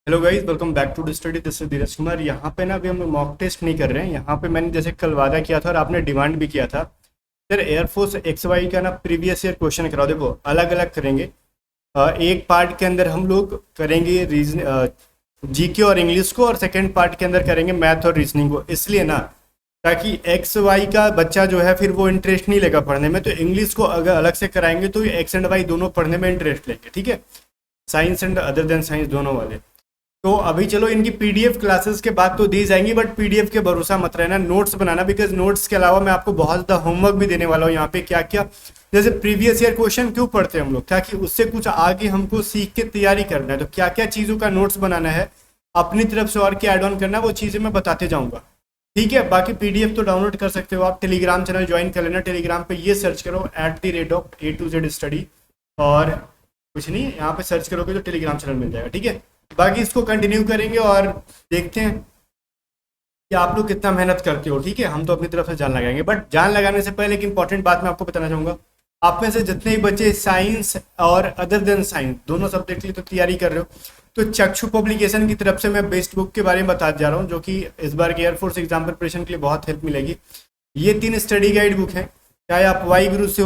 Hello guys, welcome back to the study. This is Dheeraj Kumar. यहाँ पे ना अभी हम मॉक टेस्ट नहीं कर रहे हैं। यहाँ पे मैंने जैसे कल वादा किया था और आपने डिमांड भी किया था, सर एयरफोर्स एक्स वाई का ना प्रीवियस ईयर क्वेश्चन कराओ। देखो अलग अलग करेंगे। एक पार्ट के अंदर हम लोग करेंगे रीजन जीके और इंग्लिश को, और सेकंड पार्ट के अंदर करेंगे मैथ और रीजनिंग को। इसलिए ना ताकि एक्स वाई का बच्चा जो है फिर वो इंटरेस्ट नहीं लेगा पढ़ने में, तो इंग्लिश को अगर अलग से कराएंगे तो एक्स एंड वाई दोनों पढ़ने में इंटरेस्ट लेंगे। ठीक है, science and other than science दोनों वाले। तो अभी चलो इनकी पीडीएफ क्लासेस के बाद तो दी जाएंगी, बट पीडीएफ के भरोसा मत रहना, नोट्स बनाना। बिकॉज नोट्स के अलावा मैं आपको बहुत ज़्यादा होमवर्क भी देने वाला हूँ यहाँ पे। क्या क्या, जैसे प्रीवियस ईयर क्वेश्चन क्यों पढ़ते हैं हम लोग, ताकि उससे कुछ आगे हमको सीख के तैयारी करना है। तो क्या क्या चीज़ों का नोट्स बनाना है, अपनी तरफ से और क्या एड ऑन करना है, वो चीज़ें मैं बताते जाऊँगा। ठीक है, बाकी पीडीएफ तो डाउनलोड कर सकते हो आप। टेलीग्राम चैनल ज्वाइन कर लेना। टेलीग्राम पे ये सर्च करो @A to Z स्टडी, और कुछ नहीं, यहाँ पे सर्च करोगे तो टेलीग्राम चैनल मिल जाएगा। ठीक है, बाकी इसको कंटिन्यू करेंगे और देखते हैं कि आप लोग कितना मेहनत करते हो। ठीक है, हम तो अपनी तरफ से जान लगाएंगे, बट जान लगाने से पहले एक इंपॉर्टेंट बात मैं आपको बताना चाहूँगा। आप में से जितने भी बच्चे साइंस और अदर देन साइंस दोनों सब्जेक्ट की तो तैयारी कर रहे हो, तो चक्षु पब्लिकेशन की तरफ से मैं बेस्ट बुक के बारे में बता जा रहा हूँ, जो कि इस बार के एयरफोर्स एग्जाम प्रिपरेशन के लिए बहुत हेल्प मिलेगी। ये 3 स्टडी गाइड बुक हैं, चाहे आप वाई ग्रुप से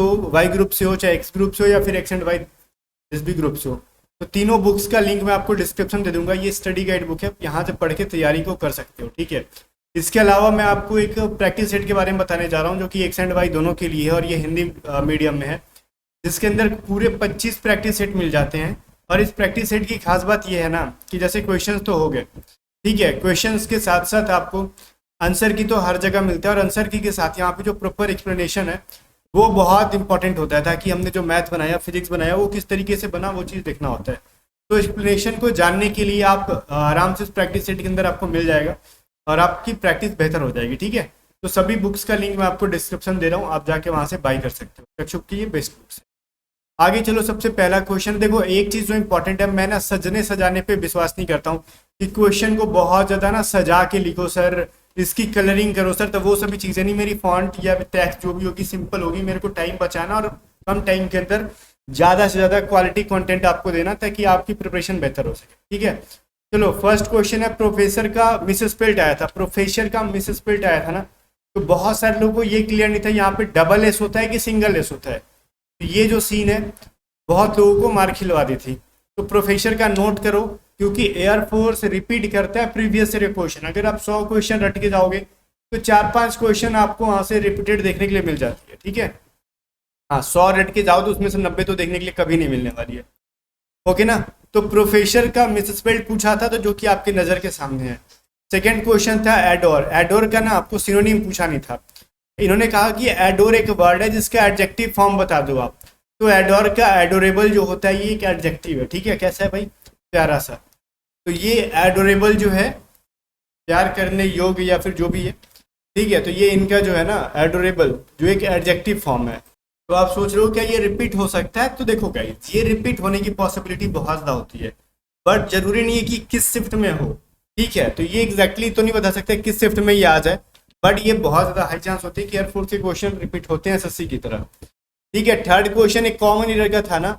हो, चाहे एक्स ग्रुप से हो, या फिर एक्स एंड वाई जिस भी ग्रुप से हो। तो तीनों बुक्स का लिंक मैं आपको डिस्क्रिप्शन दे दूंगा। ये स्टडी गाइड बुक है, यहाँ से पढ़ के तैयारी को कर सकते हो। ठीक है, इसके अलावा मैं आपको एक प्रैक्टिस सेट के बारे में बताने जा रहा हूँ, जो कि एक्स एंड वाई दोनों के लिए है, और ये हिंदी मीडियम में है, जिसके अंदर पूरे 25 प्रैक्टिस सेट मिल जाते हैं। और इस प्रैक्टिस सेट की खास बात यह है ना कि जैसे क्वेश्चन तो हो गए, ठीक है, क्वेश्चन के साथ साथ आपको आंसर की तो हर जगह मिलता है, और आंसर की के साथ यहाँ पे जो प्रॉपर एक्सप्लेनेशन है वो बहुत इंपॉर्टेंट होता है, ताकि हमने जो मैथ बनाया, फिजिक्स बनाया, वो किस तरीके से बना, वो चीज़ देखना होता है। तो एक्सप्लेनेशन को जानने के लिए आप आराम से इस प्रैक्टिस सेट के अंदर आपको मिल जाएगा, और आपकी प्रैक्टिस बेहतर हो जाएगी। ठीक है, तो सभी बुक्स का लिंक मैं आपको डिस्क्रिप्शन दे रहा हूँ, आप जाके वहाँ से बाई कर सकते हो। कक्षुप की ये बेस्ट बुक्स है। आगे चलो, सबसे पहला क्वेश्चन देखो। एक चीज़ जो इंपॉर्टेंट है, मैं ना सजने सजाने पे विश्वास नहीं करता हूँ कि क्वेश्चन को बहुत ज़्यादा ना सजा के लिखो सर, इसकी कलरिंग करो सर, तो वो सभी चीज़ें नहीं। मेरी फॉन्ट या टेक्स्ट जो भी होगी सिंपल होगी। मेरे को टाइम बचाना और कम टाइम के अंदर ज़्यादा से ज़्यादा क्वालिटी कंटेंट आपको देना, ताकि आपकी प्रिपरेशन बेहतर हो सके। ठीक है, चलो फर्स्ट क्वेश्चन है, प्रोफेसर का मिसस्पेल्ड आया था। प्रोफेसर का मिसस्पेल्ड आया था ना, तो बहुत सारे लोगों को ये क्लियर नहीं था यहाँ पे डबल एस होता है कि सिंगल एस होता है। तो ये जो सीन है बहुत लोगों को मार खिलवा दी थी। तो प्रोफेसर का नोट करो, क्योंकि एयरफोर्स रिपीट करता है प्रीवियस ईयर क्वेश्चन। अगर आप 100 क्वेश्चन रट के जाओगे तो 4-5 क्वेश्चन आपको वहाँ से रिपीटेड देखने के लिए मिल जाती है। ठीक है, हाँ 100 रट के जाओ तो उसमें से 90 तो देखने के लिए कभी नहीं मिलने वाली है। ओके ना, तो प्रोफेसर का मिसस्पेल्ड पूछा था, तो जो कि आपके नज़र के सामने है। सेकेंड क्वेश्चन था एडोर। एडोर का ना आपको सिनोनिम पूछा नहीं था। इन्होंने कहा कि एडोर एक वर्ड है जिसका एडजेक्टिव फॉर्म बता दो आप। तो एडोर का एडोरेबल जो होता है, ये एक एडजेक्टिव है। ठीक है, कैसा है भाई, प्यारा सा। तो ये एडोरेबल जो है प्यार करने योग्य या फिर जो भी है, ठीक है, तो ये इनका जो है ना एडोरेबल जो एक एडजेक्टिव फॉर्म है। तो आप सोच रहे हो क्या ये रिपीट हो सकता है? तो देखो गाइस, ये रिपीट होने की पॉसिबिलिटी बहुत ज़्यादा होती है, बट जरूरी नहीं है कि किस शिफ्ट में हो। ठीक है, तो ये एग्जैक्टली तो नहीं बता सकते किस शिफ्ट में ये आ जाए, बट ये बहुत ज़्यादा हाई चांस होती है कि एयरफोर्स के क्वेश्चन रिपीट होते हैं एसएससी की तरह। ठीक है, थर्ड क्वेश्चन एक कॉमन ईयर का था ना,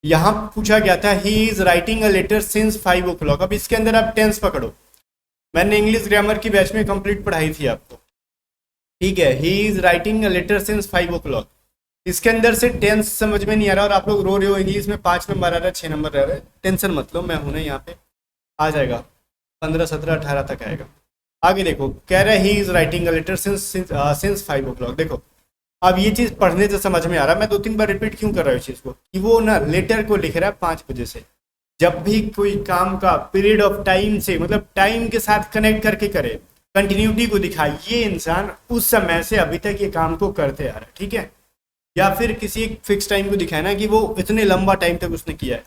यहाँ पूछा गया था he is writing a letter since 5 o'clock। अब इसके अंदर आप टेंस पकड़ो। मैंने इंग्लिश ग्रामर की बैच में कंप्लीट पढ़ाई थी आपको। ठीक है, he is writing a letter since 5 o'clock। इसके अंदर से टेंस समझ में नहीं आ रहा, और आप लोग रो रहे हो इंग्लिश में 5 नंबर आ रहा है, 6 नंबर रह रहा है। टेंशन मत लो, मैं हूं ना यहाँ पे, आ जाएगा 15, 17, 18 तक आएगा। आगे देखो, कह रहा है he is writing a letter since 5 o'clock। देखो अब ये चीज़ पढ़ने से समझ में आ रहा है। मैं 2-3 बार रिपीट क्यों कर रहा हूँ इस चीज़ को, कि वो ना लेटर को लिख रहा है 5 बजे से। जब भी कोई काम का पीरियड ऑफ टाइम से, मतलब टाइम के साथ कनेक्ट करके करे, कंटिन्यूटी को दिखाए, ये इंसान उस समय से अभी तक ये काम को करते आ रहा है। ठीक है, या फिर किसी एक फिक्स टाइम को दिखाए ना कि वो इतने लंबा टाइम तक उसने किया है।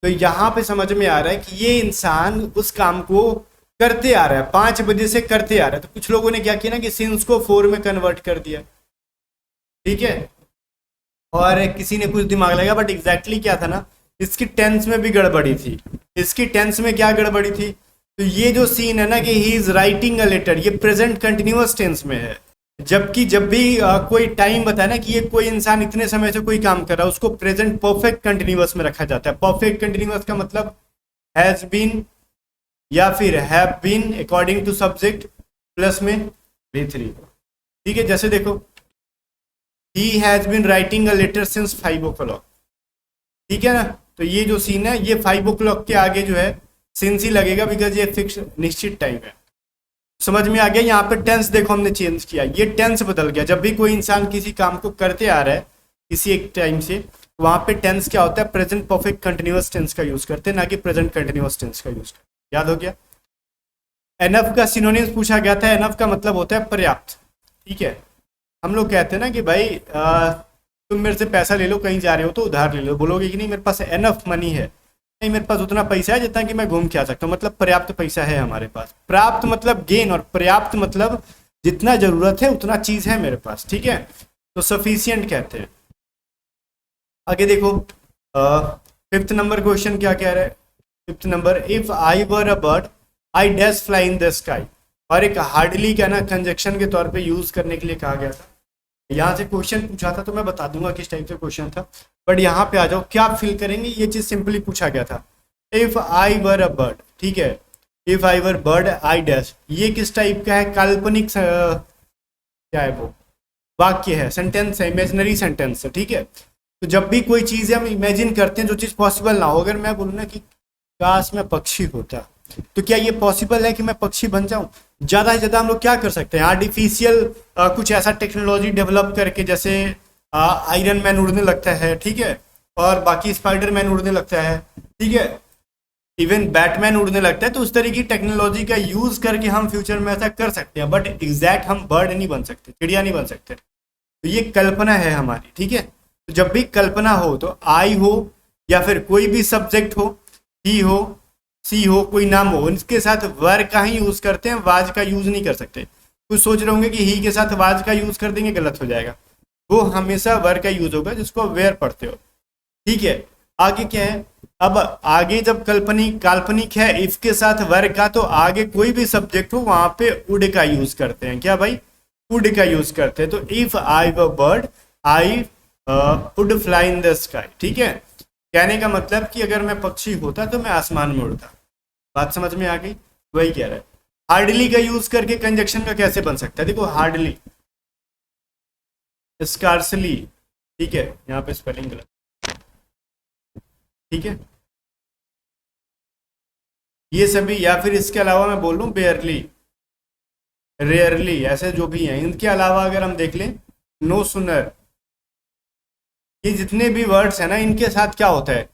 तो यहाँ पे समझ में आ रहा है कि ये इंसान उस काम को करते आ रहा है, 5 बजे से करते आ रहा है। तो कुछ लोगों ने क्या किया ना कि सिंस को 4 में कन्वर्ट कर दिया। ठीक है, और किसी ने कुछ दिमाग लगाया, बट एग्जैक्टली क्या था ना, इसकी टेंस में भी गड़बड़ी थी। इसकी टेंस में क्या गड़बड़ी थी, तो ये जो सीन है ना कि he is writing a letter, ये प्रेजेंट कंटिन्यूअस टेंस में है। जबकि जब भी कोई टाइम बताया ना कि ये कोई इंसान इतने समय से कोई काम कर रहा है, उसको प्रेजेंट परफेक्ट कंटिन्यूअस में रखा जाता है। परफेक्ट कंटिन्यूअस का मतलब हैज बीन, या फिर have been according to subject plus में V3। ठीक है, जैसे देखो he has been writing a letter since 5 o'clock। ठीक है ना, तो ये जो सीन है ये 5 o'clock के आगे जो है सिंस ही लगेगा, बिकॉज ये फिक्स निश्चित टाइम है। समझ में आ गया। यहाँ पे टेंस देखो हमने चेंज किया, ये टेंस बदल गया। जब भी कोई इंसान किसी काम को करते आ रहा है किसी एक टाइम से, वहां पे टेंस क्या होता है, प्रेजेंट परफेक्ट कंटिन्यूअस टेंस का यूज करते हैं, ना कि प्रेजेंट कंटिन्यूअस टेंस का यूज करते। याद हो गया। एनफ का सिनोनिम्स पूछा गया था। एनफ का मतलब होता है पर्याप्त। ठीक है, हम लोग कहते हैं ना कि भाई तुम मेरे से पैसा ले लो, कहीं जा रहे हो तो उधार ले लो, बोलोगे कि नहीं मेरे पास एनफ मनी है, नहीं मेरे पास उतना पैसा है जितना कि मैं घूम के आ सकता हूँ, मतलब पर्याप्त पैसा है हमारे पास। प्राप्त मतलब गेन, और पर्याप्त मतलब जितना जरूरत है उतना चीज है मेरे पास। ठीक है, तो सफिशियंट कहते हैं। आगे देखो 5th नंबर क्वेश्चन क्या कह रहा है। 5th number, if I were a bird I dash fly in the sky. और एक हार्डली का ना कंजक्शन के तौर पे यूज करने के लिए कहा गया था। यहाँ से क्वेश्चन पूछा था तो मैं बता दूंगा किस टाइप से क्वेश्चन था, बट यहाँ पे आ जाओ क्या फील करेंगे। ये चीज सिंपली पूछा गया था, if I were a bird. ठीक है, if I were bird I dash, ये किस टाइप का है, काल्पनिक क्या है वो, वाक्य है, सेंटेंस है, इमेजिनरी सेंटेंस है। ठीक है, तो जब भी कोई चीज़ हम इमेजिन करते हैं जो चीज़ पॉसिबल ना हो, अगर मैं बोलूँ ना कि काश मैं पक्षी होता, तो क्या ये पॉसिबल है कि मैं पक्षी बन जाऊं? ज़्यादा से ज़्यादा हम लोग क्या कर सकते हैं, आर्टिफिशियल कुछ ऐसा टेक्नोलॉजी डेवलप करके, जैसे आयरन मैन उड़ने लगता है, ठीक है, और बाकी स्पाइडर मैन उड़ने लगता है, ठीक है, इवन बैटमैन उड़ने लगता है। तो उस तरह की टेक्नोलॉजी का यूज करके हम फ्यूचर में ऐसा कर सकते हैं, बट एग्जैक्ट हम बर्ड नहीं बन सकते, चिड़िया नहीं बन सकते। तो ये कल्पना है हमारी। ठीक है, तो जब भी कल्पना हो तो आई हो या फिर कोई भी सब्जेक्ट हो, ही हो, सी हो, कोई नाम हो, इसके साथ वर का ही यूज करते हैं, वाज का यूज नहीं कर सकते। कुछ सोच रहे होंगे कि ही के साथ वाज का यूज कर देंगे, गलत हो जाएगा। वो हमेशा वर का यूज होगा जिसको वेयर पढ़ते हो। ठीक है, आगे क्या है, अब आगे जब काल्पनिक है इफ के साथ वर का, तो आगे कोई भी सब्जेक्ट हो वहां पे उड का यूज करते हैं। क्या भाई, उड का यूज करते हैं। तो इफ आई व bird I would fly in the sky. ठीक है, कहने का मतलब कि अगर मैं पक्षी होता तो मैं आसमान में उड़ता। बात समझ में आ गई। वही कह रहा है। हार्डली का यूज करके कंजक्शन का कैसे बन सकता है, देखो हार्डली, स्कार्सली, ठीक है, यहाँ पे स्पेलिंग गलत, ठीक है, ये सभी, या फिर इसके अलावा मैं बोल लूँ बेयरली, रेयरली, ऐसे जो भी हैं। इनके अलावा अगर हम देख लें, नो सुनर, ये जितने भी वर्ड्स हैं ना, इनके साथ क्या होता है,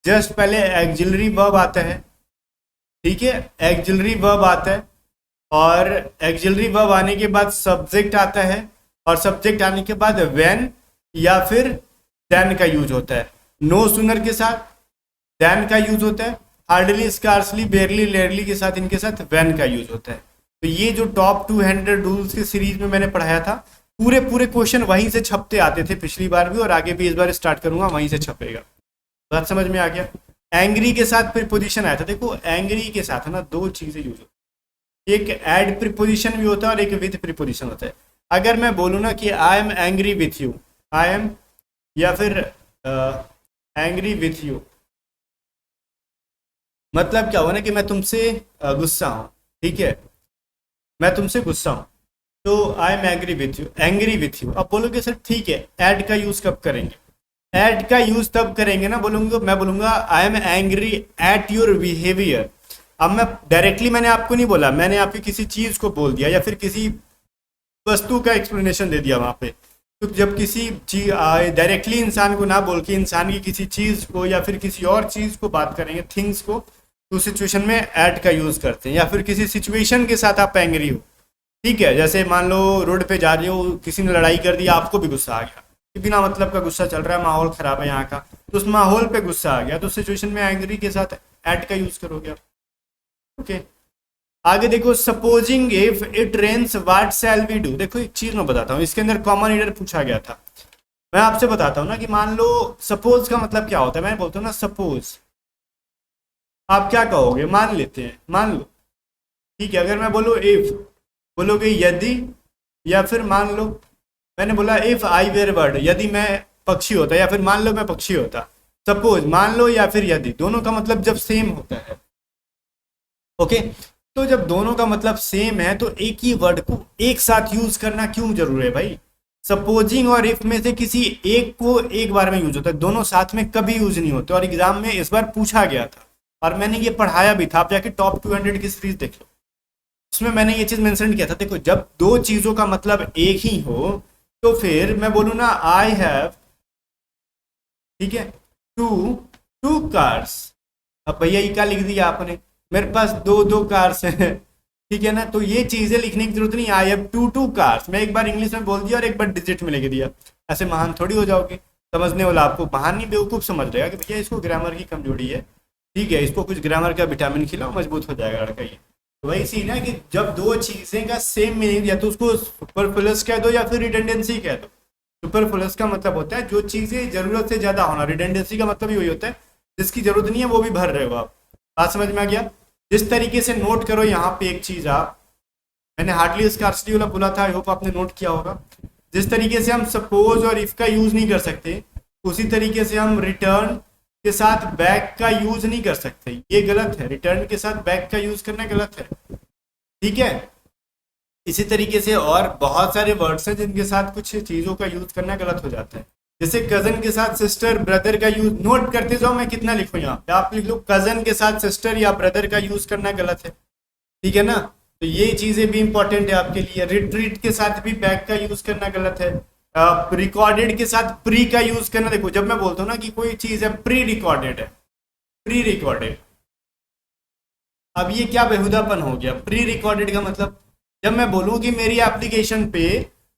जस्ट पहले एक्सिलरी वर्ब आता है। ठीक है, एक्सिलरी वर्ब आता है, और एक्सिलरी वर्ब आने के बाद सब्जेक्ट आता है, और सब्जेक्ट आने के बाद व्हेन या फिर देन का यूज होता है। नो सुनर के साथ देन का यूज होता है, हार्डली, स्कार्सली, बेयरली, रेयरली के साथ इनके साथ व्हेन का यूज होता है। तो ये जो टॉप 200 रूल्स के सीरीज में मैंने पढ़ाया था, पूरे पूरे क्वेश्चन वहीं से छपते आते थे पिछली बार भी, और आगे भी इस बार स्टार्ट करूंगा वहीं से छपेगा। बात समझ में आ गया। एंग्री के साथ प्रीपोजिशन आया था। देखो एंग्री के साथ है ना दो चीजें यूज होती है, एक एड प्रीपोजिशन भी होता है और एक विद प्रीपोजिशन होता है। अगर मैं बोलूँ ना कि I am angry with you, I am, या फिर एंग्री विथ यू, मतलब क्या हुआ ना कि मैं तुमसे गुस्सा हूँ। ठीक है, मैं तुमसे गुस्सा हूँ, तो I am angry with you, angry with you. अब बोलोगे सर ठीक है, ऐड का यूज कब करेंगे? ऐड का यूज तब करेंगे ना, मैं बोलूंगा I am angry at your behaviour. अब मैं डायरेक्टली मैंने आपको नहीं बोला, मैंने आपकी किसी चीज को बोल दिया या फिर किसी वस्तु का एक्सप्लेनेशन दे दिया वहां पे। तो जब किसी चीज डायरेक्टली इंसान को ना बोल के इंसान की किसी चीज को या फिर किसी और चीज को बात करेंगे, थिंग्स को, तो सिचुएशन में ऐड का यूज करते हैं। या फिर किसी सिचुएशन के साथ आप एंग्री हो, ठीक है, जैसे मान लो रोड पे जा रही हो, किसी ने लड़ाई कर दी, आपको भी गुस्सा आ गया, बिना मतलब का गुस्सा चल रहा है, माहौल खराब है यहाँ का, तो उस माहौल पे गुस्सा आ गया, तो सिचुएशन में एंग्री के साथ ऐड का यूज करोगे आप। ओके, आगे देखो, supposing if it rains what shall we do. देखो एक चीज मैं बताता हूँ, इसके अंदर कॉमन ईडर पूछा गया था। मैं आपसे बताता हूँ ना कि मान लो सपोज का मतलब क्या होता है। मैं बोलता हूँ ना सपोज, आप क्या कहोगे, मान लेते हैं, मान लो, ठीक है। अगर मैं बोलूँ इफ, बोलोगे यदि, या फिर मान लो मैंने बोला इफ आई वेयर बर्ड, यदि मैं पक्षी होता, या फिर मान लो मैं पक्षी होता। सपोज मान लो या फिर यदि, दोनों का मतलब जब सेम होता है, ओके, तो जब दोनों का मतलब सेम है तो एक ही वर्ड को एक साथ यूज करना क्यों जरूरी है भाई? सपोजिंग और इफ में से किसी एक को एक बार में यूज होता है, दोनों साथ में कभी यूज नहीं होते। और एग्जाम में इस बार पूछा गया था और मैंने ये पढ़ाया भी था, आप जाके टॉप 200 की सीरीज देख लो, उसमें मैंने ये चीज मेंशन किया था। देखो, जब दो चीजों का मतलब एक ही हो तो फिर मैं बोलूँ ना आई हैव, ठीक है, टू टू कार्स। अब भैया ये क्या लिख दिया आपने, मेरे पास दो दो कार्स हैं, ठीक है ना। तो ये चीजें लिखने की जरूरत नहीं, I have two two cars मैं एक बार इंग्लिश में बोल दिया और एक बार डिजिट में लिख दिया, ऐसे महान थोड़ी हो जाओगे। समझने वाला आपको महान नहीं बेवकूफ समझ रहेगा कि भैया इसको ग्रामर की कमजोरी है, ठीक है, इसको कुछ ग्रामर का विटामिन खिलाओ, मजबूत हो जाएगा लड़का ये। तो वही सी ना कि जब दो चीजें का सेम मीनिंग, या तो उसको सुपरफ्लुअस कह दो या फिर रिडंडेंसी कह दो। सुपरफ्लुअस का मतलब होता है जो चीजें जरूरत से ज्यादा होना, रिडंडेंसी का मतलब ही वही होता है जिसकी जरूरत नहीं है वो भी भर रहे हो आप। बात समझ में आ गया? जिस तरीके से नोट करो यहाँ पे एक चीज आप, मैंने हार्डली स्कार्सिटी वाला बोला था, आई होप आपने नोट किया होगा। जिस तरीके से हम सपोज और इफ का यूज नहीं कर सकते, उसी तरीके से हम रिटर्न के साथ बैक का यूज नहीं कर सकते, ये गलत है। रिटर्न के साथ बैक का यूज करना गलत है, ठीक है। इसी तरीके से और बहुत सारे वर्ड्स हैं जिनके साथ कुछ चीजों का यूज करना गलत हो जाता है। जैसे कजन के साथ सिस्टर ब्रदर का यूज, नोट करते जाओ मैं कितना लिखूं यहाँ पे, आप लिख लो कजन के साथ सिस्टर या ब्रदर का यूज करना गलत है, ठीक है ना। तो ये चीजें भी इंपॉर्टेंट है आपके लिए। रिट्रीट के साथ भी बैक का यूज करना गलत है। रिकॉर्डेड के साथ प्री का यूज करना, देखो जब मैं बोलता हूँ ना कि कोई चीज है प्री रिकॉर्डेड है, प्री रिकॉर्डेड, अब ये क्या बेहुदापन हो गया? प्री रिकॉर्डेड का मतलब, जब मैं बोलूँ कि मेरी एप्लीकेशन पे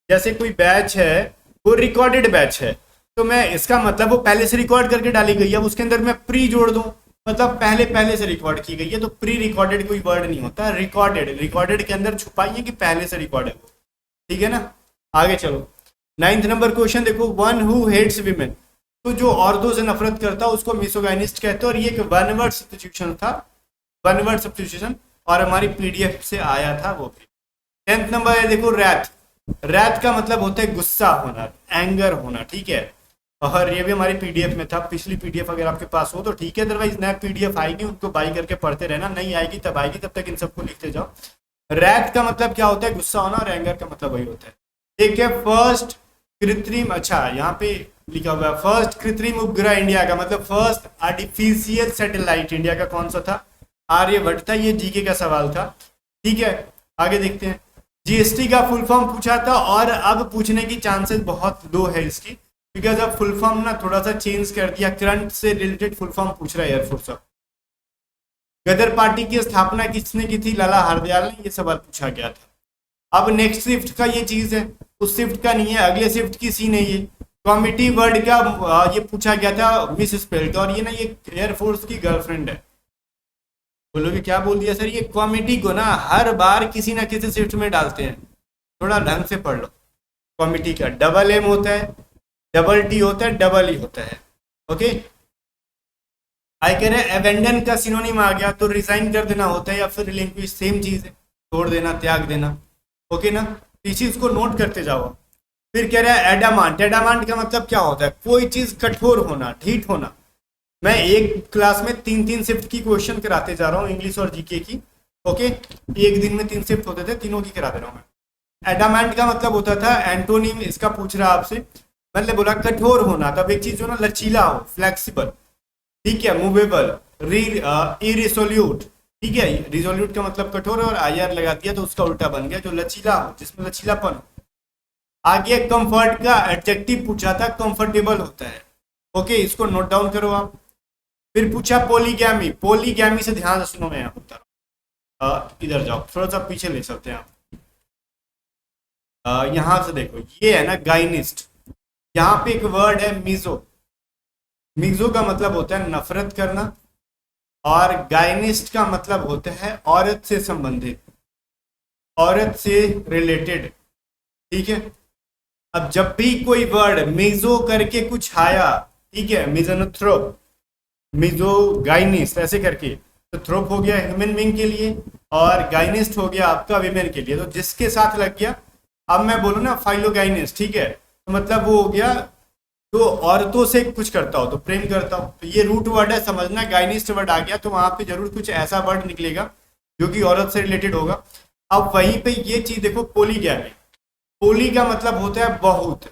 जैसे कोई बैच है वो रिकॉर्डेड बैच है, तो मैं इसका मतलब वो पहले से रिकॉर्ड करके डाली गई है, अब उसके अंदर मैं प्री जोड़ दूं मतलब पहले पहले से रिकॉर्ड की गई है, तो प्री रिकॉर्डेड कोई वर्ड नहीं होता, रिकॉर्डेड, रिकॉर्डेड के अंदर छुपाइए कि पहले से रिकॉर्ड है वो, ठीक है ना। आगे चलो, 9th नंबर क्वेश्चन देखो, वन हु हेट्स वीमेन, तो जो औरतों से नफरत करता है उसको मिसोगाइनिस्ट कहते हैं, और ये एक वन वर्ड सब्स्टिट्यूशन था, वन वर्ड सब्स्टिट्यूशन, और हमारी पीडीएफ से आया था वो भी। 10th नंबर है देखो, रैथ, रैथ का मतलब होता है गुस्सा होना, एंगर होना, ठीक है। और ये भी हमारी पीडीएफ में था, पिछली पीडीएफ अगर आपके पास हो तो ठीक है, अदरवाइज नया पीडीएफ आएगी उनको बाई करके पढ़ते रहना, नहीं आएगी तब आएगी, तब तक इन सबको लिखते जाओ। रैथ का मतलब क्या होता है? गुस्सा होना, और एंगर का मतलब वही होता है, ठीक है। फर्स्ट कृत्रिम, अच्छा यहाँ पे लिखा हुआ है फर्स्ट कृत्रिम उपग्रह इंडिया का मतलब फर्स्ट आर्टिफिशियल सैटेलाइट इंडिया का कौन सा था? आर्यभट्ट था, ये जीके का सवाल था, ठीक है। आगे देखते हैं, जीएसटी का फुल फॉर्म पूछा था और अब पूछने की चांसेस बहुत लो है इसकी, बिकॉज अब फुल फॉर्म ना थोड़ा सा चेंज कर दिया, करंट से रिलेटेड फुल फॉर्म पूछ रहा है एयरफोर्स। अब गदर पार्टी की स्थापना किसने की थी? लाला हरदयाल ने, ये सवाल पूछा गया था। अब नेक्स्ट शिफ्ट का ये चीज है, उस शिफ्ट का नहीं है, अगले शिफ्ट की सीन है ये। कॉमिटी वर्ड का ये पूछा गया था मिस स्पेल्ट, और ये ना ये एयरफोर्स की गर्लफ्रेंड है। बोलोगे क्या बोल दिया सर? ये कॉमिटी को ना हर बार किसी ना किसी शिफ्ट में डालते हैं, थोड़ा ढंग से पढ़ लो। कॉमिटी का डबल एम होता है, डबल टी होता है, डबल ई होता है, ओके। आई कह रहे एवेंडन का सिनोनिम आ गया तो रिजाइन कर देना होता है या फिर रिलिंक्विश, सेम चीज है, छोड़ देना, त्याग देना, ओके ना। इस चीज को नोट करते जाओ। फिर कह रहा है एडामांट, एडामांट का मतलब क्या होता है? कोई चीज कठोर होना, ढीठ होना। मैं एक क्लास में 3-3 शिफ्ट की क्वेश्चन कराते जा रहा हूँ, इंग्लिश और जीके की, ओके। एक दिन में 3 शिफ्ट होते थे, तीनों की करा दे रहा हूँ मैं। एडामांट का मतलब होता था, एंटोनिम इसका पूछ रहा आपसे, मैंने बोला कठोर होना, तब एक चीज जो ना लचीला हो, फ्लेक्सिबल, ठीक है, मूवेबल, इरिसोल्यूट, ठीक है। रिजोल्यूट का मतलब कठोर है और आईआर लगा दिया तो उसका उल्टा बन गया, जो लचीला हो, जिसमें लचीलापन हो। आगे कंफर्ट का एडजेक्टिव पूछा था, कंफर्टेबल होता है, ओके, इसको नोट डाउन करो आप। फिर पूछा पॉलीगैमी, पॉलीगैमी से ध्यान से सुनो, मैं यहाँ बता रहा हूँ, इधर जाओ, थोड़ा सा पीछे ले चलते हैं आप। यहाँ से देखो, ये है ना गाइनिस्ट, यहाँ पे एक वर्ड है मिजो, मिजो का मतलब होता है नफरत करना, और गाइनिस्ट का मतलब होता है औरत से संबंधित, औरत से रिलेटेड, ठीक है। अब जब भी कोई वर्ड मिजो करके कुछ आया, ठीक है, मिजोनोथ्रोप, मिजोगाइनिस्ट ऐसे करके, तो थ्रोप हो गया ह्यूमन बीइंग के लिए और गाइनिस्ट हो गया आपका विमेन के लिए, तो जिसके साथ लग गया। अब मैं बोलूँ ना फाइलोगाइनिस्ट, ठीक है, तो मतलब वो हो गया तो औरतों से कुछ करता हो, तो प्रेम करता हो, तो ये रूट वर्ड है, समझना। गाइनिस्ट वर्ड आ गया तो वहां पे जरूर कुछ ऐसा वर्ड निकलेगा जो कि औरत से रिलेटेड होगा। अब वहीं पे ये चीज देखो, पोलीगैमी, पोली का मतलब होता है बहुत,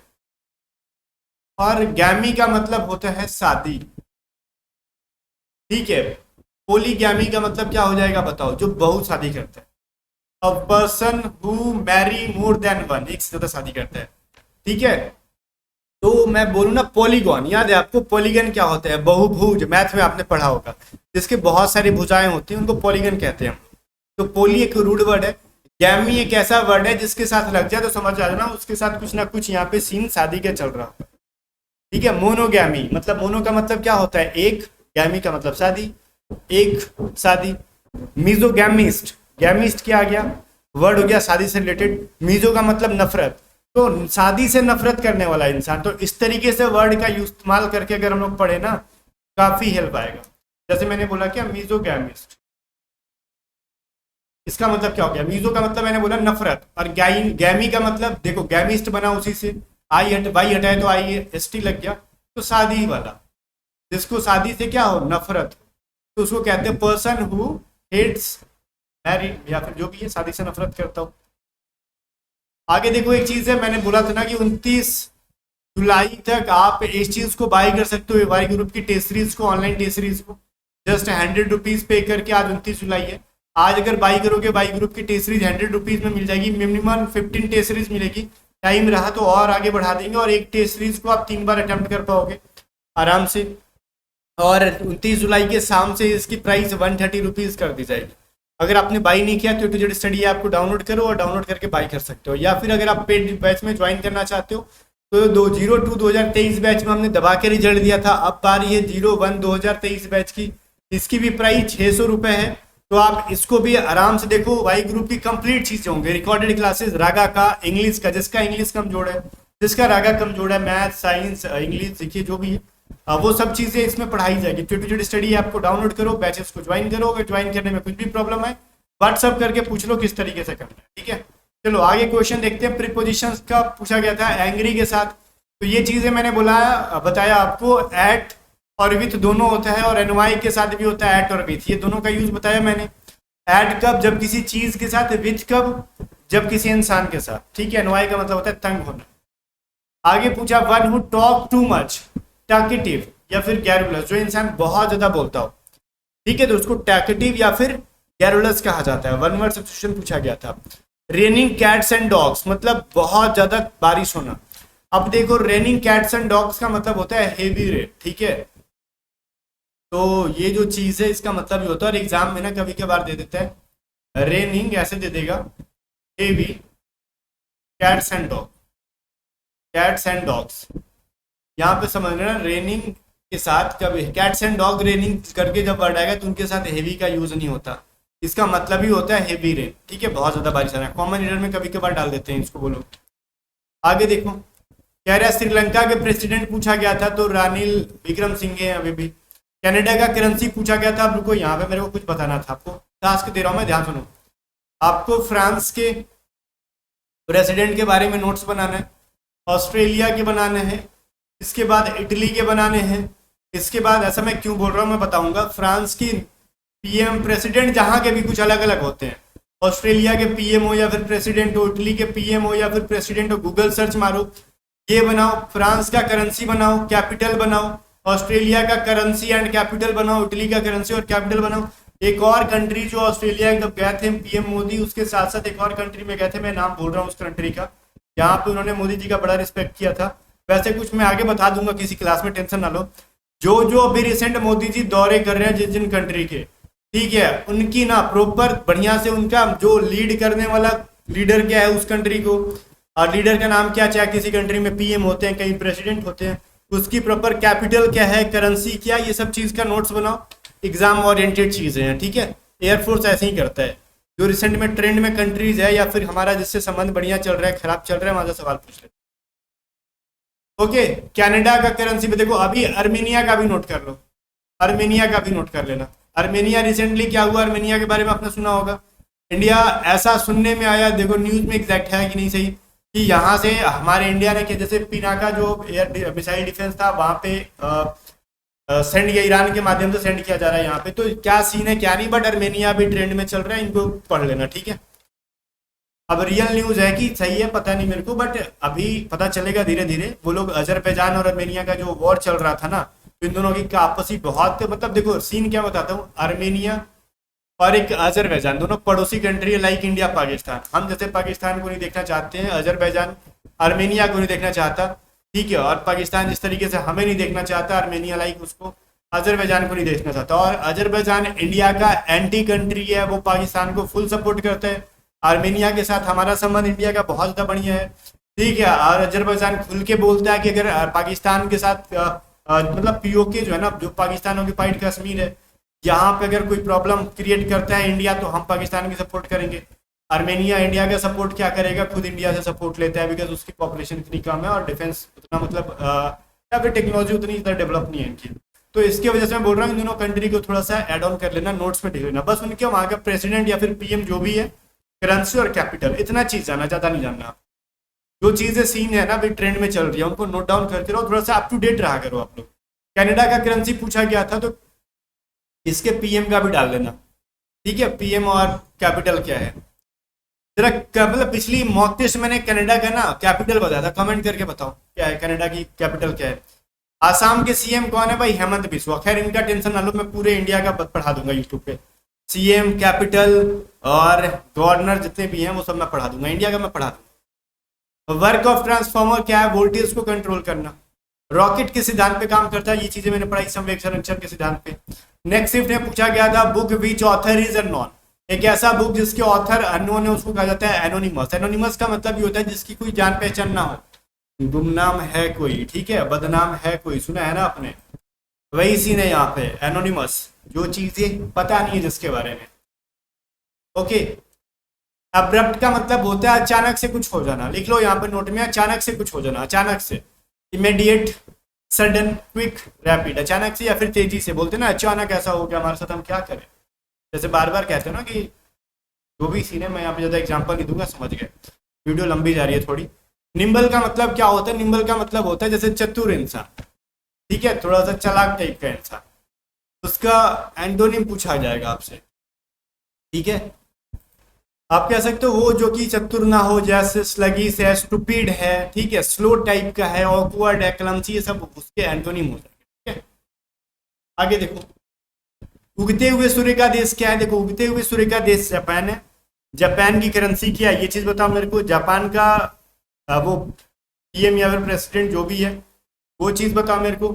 और गैमी का मतलब होता है शादी, ठीक है। पोलीगैमी का मतलब क्या हो जाएगा बताओ, जो बहुत शादी करता है। A person who marry more than one, एक से ज्यादा शादी करता है, ठीक है। तो मैं बोलूँ ना पॉलीगॉन, याद है आपको पॉलीगन क्या होता है, बहुभुज, मैथ में आपने पढ़ा होगा, जिसके बहुत सारी भुजाएं होती हैं उनको पॉलीगन कहते हैं। तो पोली एक रूड वर्ड है, गैमी एक ऐसा वर्ड है जिसके साथ लग जाए तो समझ आ जाना उसके साथ कुछ ना कुछ यहाँ पे सीन शादी का चल रहा है, ठीक है। मोनोगैमी मतलब, मोनो का मतलब क्या होता है एक, गैमी का मतलब शादी, एक शादी। मिजोगैमिस्ट, गैमिस्ट क्या आ गया, वर्ड हो गया शादी से रिलेटेड। मिजो का मतलब नफरत, तो शादी से नफरत करने वाला इंसान। तो इस तरीके से वर्ड का इस्तेमाल करके अगर हम लोग पढ़े ना, काफी हेल्प आएगा। जैसे मैंने बोला क्या, मिजोगैमिस्ट, इसका मतलब क्या हो गया, मिजो का मतलब मैंने बोला नफरत, और गैमी का मतलब देखो गैमिस्ट बना उसी से, आई हट वाई हटाए तो आई एस टी लग गया, तो शादी वाला, जिसको शादी से क्या हो नफरत, तो उसको कहते हैं पर्सन हु हेट्स मैरिड, या फिर जो भी है शादी से नफरत करता हो। आगे देखो एक चीज है, मैंने बोला था ना कि 29 जुलाई तक आप इस चीज को बाय कर सकते हो, वाई ग्रुप की टेस्ट सीरीज को, ऑनलाइन टेस्ट सीरीज को, जस्ट 100 रुपीज पे करके। आज 29 जुलाई है, आज अगर बाई करोगे बाई ग्रुप की टेस्ट सीरीज 100 रुपीज में मिल जाएगी, मिनिमम 15 टेस्ट सीरीज मिलेगी। टाइम रहा तो और आगे बढ़ा देंगे, और एक टेस्ट सीरीज को आप 3 बार अटेम्प्ट कर पाओगे आराम से। और 29 जुलाई के शाम से इसकी प्राइस 130 रुपीज कर दी जाएगी। अगर आपने बाई नहीं किया तो जेड स्टडी ऐप को डाउनलोड करो और डाउनलोड करके बाई कर सकते हो, या फिर अगर आप पेड बैच में ज्वाइन करना चाहते हो तो 2023 बैच में हमने दबा के रिजल्ट दिया था, अब आ रही है 2023 बैच की, इसकी भी प्राइस 600 रुपये है। तो आप इसको भी आराम से देखो, वाई ग्रुप की कंप्लीट चीजें होंगे, रिकॉर्डेड क्लासेस, रागा का, इंग्लिश का, जिसका इंग्लिश कमजोर है, जिसका रागा कमजोर है, मैथ साइंस इंग्लिश सीखिए जो भी है, वो सब चीजें इसमें पढ़ाई जाएगी। छोटी छोटी स्टडी ऐप को डाउनलोड करो, बैचेस को ज्वाइन करो, अगर ज्वाइन करने में कुछ भी प्रॉब्लम है व्हाट्सअप करके पूछ लो किस तरीके से करना है, ठीक है। चलो आगे क्वेश्चन देखते हैं। प्रीपोजिशंस का पूछा गया था एंग्री के साथ, तो ये चीजें मैंने बताया आपको, एट और विथ दोनों होता है, और एनवाई के साथ भी होता है एट और विथ, ये दोनों का यूज बताया मैंने। एट कब, जब किसी चीज के साथ, विथ कब, जब किसी इंसान के साथ, ठीक है। एनवाई का मतलब होता है तंग होना। आगे पूछा one who talk too much, टैकेटिव या फिर गैरुलस, जो इंसान बहुत ज्यादा बोलता हो, ठीक है, तो उसको टैकेटिव या फिर गैरुलस कहा जाता है। वन वर्ड सब्स्टिट्यूशन पूछा गया था। रेनिंग कैट्स एंड डॉग्स मतलब बहुत ज्यादा बारिश होना। अब देखो रेनिंग कैट्स एंड डॉग्स का मतलब होता है हेवी रेन, ठीक है। तो ये जो चीज है इसका मतलब ये होता है, और एग्जाम में ना कभी कभार दे देता है रेनिंग, ऐसे दे देगा heavy cats and dog, cats and dogs, यहाँ पे समझ लेना रेनिंग के साथ कभी कैट्स एंड डॉग रेनिंग करके जब वर्ड आएगा तो उनके साथ हेवी का यूज नहीं होता, इसका मतलब ही होता है हेवी रेन, ठीक है, बहुत ज्यादा बारिश आ रहा है। कॉमन रीडर में कभी कभार डाल देते हैं इसको, बोलो। आगे देखो, कह रहा है श्रीलंका के प्रेसिडेंट पूछा गया था, तो रानिल विक्रम सिंघे हैं अभी भी। कनाडा का करेंसी पूछा गया था, अब रुको यहाँ पे मेरे को कुछ बताना था आपको, टास्क दे रहा हूँ मैं, ध्यान सुनो। आपको फ्रांस के प्रेसिडेंट के बारे में नोट्स बनाना है, ऑस्ट्रेलिया के बनाने हैं, इसके बाद इटली के बनाने हैं, इसके बाद, ऐसा मैं क्यों बोल रहा हूँ मैं बताऊंगा, फ्रांस की पीएम प्रेसिडेंट जहाँ के भी कुछ अलग अलग होते हैं, ऑस्ट्रेलिया के पीएम हो या फिर प्रेसिडेंट हो, इटली के पीएम हो या फिर प्रेसिडेंट हो, गूगल सर्च मारो, ये बनाओ, फ्रांस का करेंसी बनाओ, कैपिटल बनाओ, ऑस्ट्रेलिया का करेंसी एंड कैपिटल बनाओ, इटली का करेंसी और कैपिटल बनाओ। एक और कंट्री जो ऑस्ट्रेलिया जब गए थे पीएम मोदी, उसके साथ साथ एक और कंट्री में गए थे, मैं नाम बोल रहा हूँ उस कंट्री का, यहाँ पे उन्होंने मोदी जी का बड़ा रिस्पेक्ट किया था। वैसे कुछ मैं आगे बता दूंगा किसी क्लास में, टेंशन ना लो। जो जो अभी रिसेंट मोदी जी दौरे कर रहे हैं जिन जिन कंट्री के, ठीक है, उनकी ना प्रॉपर बढ़िया से उनका जो लीड करने वाला लीडर क्या है उस कंट्री को, और लीडर का नाम क्या, चाहे किसी कंट्री में पीएम होते हैं, कहीं प्रेसिडेंट होते हैं, उसकी प्रॉपर कैपिटल क्या है, करेंसी क्या, ये सब चीज का नोट्स बनाओ, एग्जाम ओरिएंटेड चीजें हैं, ठीक है। एयरफोर्स ऐसे ही करता है, जो रिसेंट में ट्रेंड में कंट्रीज है या फिर हमारा जिससे संबंध बढ़िया चल रहा है खराब चल रहा है, वहां से सवाल पूछ लेते। ओके, कनाडा का करेंसी में देखो, अभी अर्मेनिया का भी नोट कर लो, अर्मेनिया का भी नोट कर लेना। अर्मेनिया रिसेंटली क्या हुआ, अर्मेनिया के बारे में आपने सुना होगा। इंडिया, ऐसा सुनने में आया, देखो न्यूज में एग्जैक्ट है कि नहीं सही, कि यहाँ से हमारे इंडिया ने, कि जैसे पिनाका जो एयर मिसाइल डिफेंस था वहाँ पे सेंड या ईरान के माध्यम से सेंड किया जा रहा है यहाँ पे। तो क्या सीन है क्या नहीं, बट अर्मेनिया भी ट्रेंड में चल रहा है, इनको पढ़ लेना, ठीक है। अब रियल न्यूज है कि सही है पता नहीं मेरे को, बट अभी पता चलेगा धीरे धीरे। वो लोग अजरबैजान और अर्मेनिया का जो वॉर चल रहा था ना, तो इन दोनों की आपसी बहुत, मतलब देखो सीन क्या बताता हूँ, अर्मेनिया और एक अजरबैजान दोनों पड़ोसी कंट्री है, लाइक इंडिया पाकिस्तान। हम जैसे पाकिस्तान को नहीं देखना चाहते हैं, अजरबैजान आर्मेनिया को नहीं देखना चाहता, ठीक है। और पाकिस्तान जिस तरीके से हमें नहीं देखना चाहता, आर्मेनिया लाइक उसको अजरबैजान को नहीं देखना चाहता। और अजरबैजान इंडिया का एंटी कंट्री है, वो पाकिस्तान को फुल सपोर्ट करता है। आर्मेनिया के साथ हमारा संबंध इंडिया का बहुत ज़्यादा बढ़िया है, ठीक है। और अजरबैजान खुल के बोलता है कि अगर पाकिस्तान के साथ मतलब पीओके जो है ना, जो पाकिस्तान ऑक्यूपाइड कश्मीर है, यहाँ पे अगर कोई प्रॉब्लम क्रिएट करता है इंडिया, तो हम पाकिस्तान की सपोर्ट करेंगे। आर्मेनिया इंडिया का सपोर्ट क्या करेगा, खुद इंडिया से सपोर्ट लेता है, बिकॉज उसकी पॉपुलेशन इतनी कम है और डिफेंस उतना मतलब या फिर टेक्नोलॉजी उतनी ज़्यादा डेवलप नहीं है इनकी। तो इसकी वजह से मैं बोल रहा हूँ इन दोनों कंट्री को थोड़ा सा एड ऑन कर लेना, नोट्स में लिख लेना, बस उनके वहाँ का प्रेसिडेंट या फिर पीएम जो भी है, करेंसी और कैपिटल, इतना चीज़ जाना, ज़्यादा नहीं जानना। जो चीज़ें सीन है ना अभी ट्रेंड में चल रही है, उनको नोट डाउन करते रहो, थोड़ा सा अप टू डेट रहा करो आप लोग। कनाडा का करेंसी पूछा गया था, तो इसके पीएम का भी डाल लेना, ठीक है। पीएम और कैपिटल क्या है जरा, मतलब पिछली मॉक टेस्ट मैंने कनाडा का ना कैपिटल बताया था, कमेंट करके बताओ क्या है कनाडा की कैपिटल क्या है। आसाम के सीएम कौन है भाई, हेमंत बिस्वा। खैर इनका टेंशन ना लो, मैं पूरे इंडिया का पढ़ा दूंगा यूट्यूब पे, सीएम, कैपिटल और गवर्नर जितने भी हैं वो सब मैं पढ़ा दूंगा, इंडिया का मैं पढ़ा दूंगा। वर्क ऑफ ट्रांसफॉर्मर क्या है, वोल्टेज को कंट्रोल करना। रॉकेट के सिद्धांत पे काम करता है, ये चीजें मैंने पढ़ाई संवेग संरक्षण के सिद्धांत पे। नेक्स्ट शिफ्ट में पूछा गया था book which author is unknown, एक ऐसा बुक जिसके ऑथर अननोन है उसको कहा जाता है एनोनिमस। एनोनिमस का मतलब ये होता है जिसकी कोई जान पहचान ना हो, गुमनाम है कोई, ठीक है, बदनाम है कोई, सुना है ना आपने, वही सीन है यहाँ पे एनोनिमस, जो चीजें पता नहीं है जिसके बारे में, ओके। अब्रप्ट का मतलब होता है अचानक से कुछ हो जाना, लिख लो यहाँ पे नोट में, अचानक से कुछ हो जाना, अचानक से, इमीडिएट, सडन, क्विक, रैपिड, अचानक से या फिर तेजी से। बोलते ना अचानक ऐसा हो गया हमारे साथ, हम क्या करें, जैसे बार बार कहते हैं ना कि जो भी सीन है, मैं यहाँ पे ज़्यादा एग्जांपल नहीं दूंगा, समझ गए, वीडियो लंबी जा रही है थोड़ी। निम्बल का मतलब क्या होता है, निम्बल का मतलब होता है जैसे चतुर इंसान, ठीक है, थोड़ा सा चालाक टाइप का इंसान, उसका एंटोनिम पूछा जाएगा आपसे, ठीक है। आप कह सकते हो वो जो कि चतुर ना हो, जैसे स्लगिश है, स्टूपिड है, ठीक है, स्लो टाइप का है, ऑकवर्ड है, क्लमसी, ये सब उसके एंटोनिम हो जाएंगे, ठीक है। आगे देखो, उगते हुए सूर्य का देश क्या है, देखो उगते हुए सूर्य का देश जापान है। जापान की करेंसी क्या है, ये चीज बताओ मेरे को। जापान का वो पीएम या फिर प्रेसिडेंट जो भी है, वो चीज बताओ मेरे को,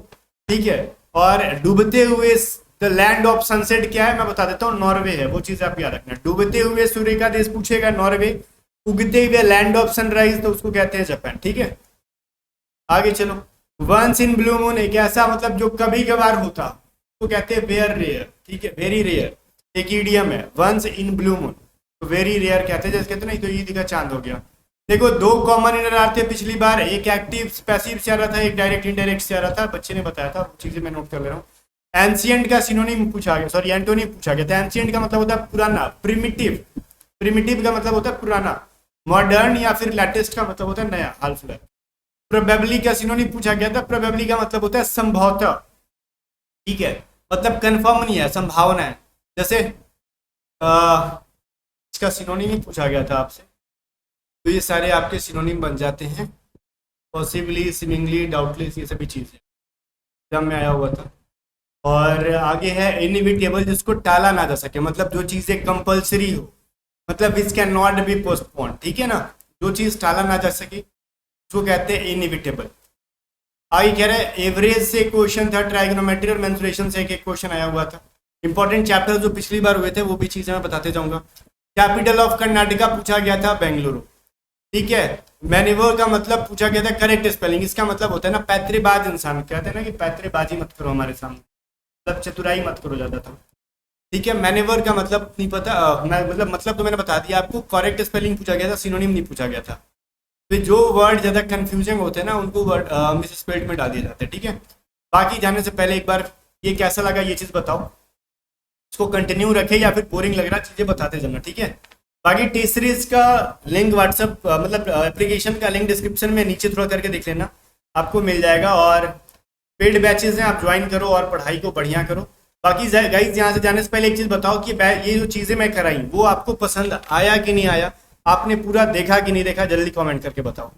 ठीक है। और डूबते हुए द लैंड ऑफ सनसेट क्या है, मैं बता देता हूँ, नॉर्वे है, वो चीज आप याद रखना। डूबते हुए सूर्य का देश पूछेगा नॉर्वे, उगते हुए लैंड ऑफ सनराइज तो उसको कहते हैं जापान, ठीक है। आगे चलो, वंस इन ब्लू मून एक ऐसा मतलब जो कभी कभार होता, तो कहते हैं वेयर रेयर, ठीक है, वेरी रेयर, एक ईडियम है, वंस इन ब्लू मून, तो वेरी रेयर कहते हैं, जैसे कहते हैं नहीं तो ईद का चांद हो गया। देखो दो कॉमन इनर आते हैं पिछली बार, एक एक्टिव पैसिव से आ रहा था, एक डायरेक्ट इनडायरेक्ट से आ रहा था, बच्चे ने बताया था, चीजें मैं नोट कर ले रहा हूँ। एंशियंट का सिनोनिम पूछा गया, सॉरी एंटोनिम पूछा गया था। एंशियंट का मतलब होता है पुराना, प्रिमिटिव, प्रिमिटिव का मतलब होता है पुराना। मॉडर्न या फिर लेटेस्ट का मतलब होता है नया, हाल फिलहाल। प्रोबेबली का सिनोनिम पूछा गया था, प्रोबेबली का मतलब होता है संभवतः, ठीक है, मतलब कंफर्म नहीं है, संभावना है। जैसे इसका सिनोनिम ही पूछा गया था आपसे, तो ये सारे आपके सिनोनिम बन जाते हैं, पॉसिबली, सीमिंगली, डाउटलेस, ये सभी चीज़ें जब में आया हुआ था। और आगे है इनएविटेबल, जिसको टाला ना जा सके, मतलब जो चीज़ें कंपलसरी हो, मतलब which can not be postpone, ठीक है ना, जो चीज़ टाला ना जा सके उसको कहते हैं इनएविटेबल। आगे कह रहे हैं एवरेज से क्वेश्चन था, ट्राइगोनोमेट्री और मेंसुरेशन से एक क्वेश्चन आया हुआ था। इंपॉर्टेंट चैप्टर जो पिछली बार हुए थे वो भी चीज़ें मैं बताते जाऊंगा। कैपिटल ऑफ कर्नाटका पूछा गया था बेंगलुरु, ठीक है। मैनिवर का मतलब पूछा गया था, करेक्ट स्पेलिंग, इसका मतलब होता है ना पैतरेबाज इंसान, कहते हैं ना कि पैतरेबाजी मत करो हमारे सामने, मतलब चतुराई मत करो ज़्यादा था, ठीक है। मैनिवर का मतलब नहीं पता, मैं मतलब तो मैंने बता दिया आपको। करेक्ट स्पेलिंग पूछा गया था, सिनोनिम नहीं पूछा गया था। तो जो वर्ड ज़्यादा कंफ्यूजिंग होते हैं ना उनको वर्ड मिसस्पेल्ड में डाल दिए जाते हैं, ठीक है। बाकी जाने से पहले एक बार ये कैसा लगा ये चीज़ बताओ, इसको कंटिन्यू रखे या फिर बोरिंग लग रहा, चीज़ें बताते जाना, ठीक है। बाकी टी सीरीज का लिंक व्हाट्सअप मतलब एप्लीकेशन का लिंक डिस्क्रिप्शन में नीचे थोड़ा करके देख लेना, आपको मिल जाएगा। और पेड बैचेस हैं, आप ज्वाइन करो और पढ़ाई को बढ़िया करो। बाकी गाइज यहाँ से जाने से पहले एक चीज़ बताओ कि ये जो चीज़ें मैं कराई वो आपको पसंद आया कि नहीं आया, आपने पूरा देखा कि नहीं देखा, जल्दी कमेंट करके बताओ।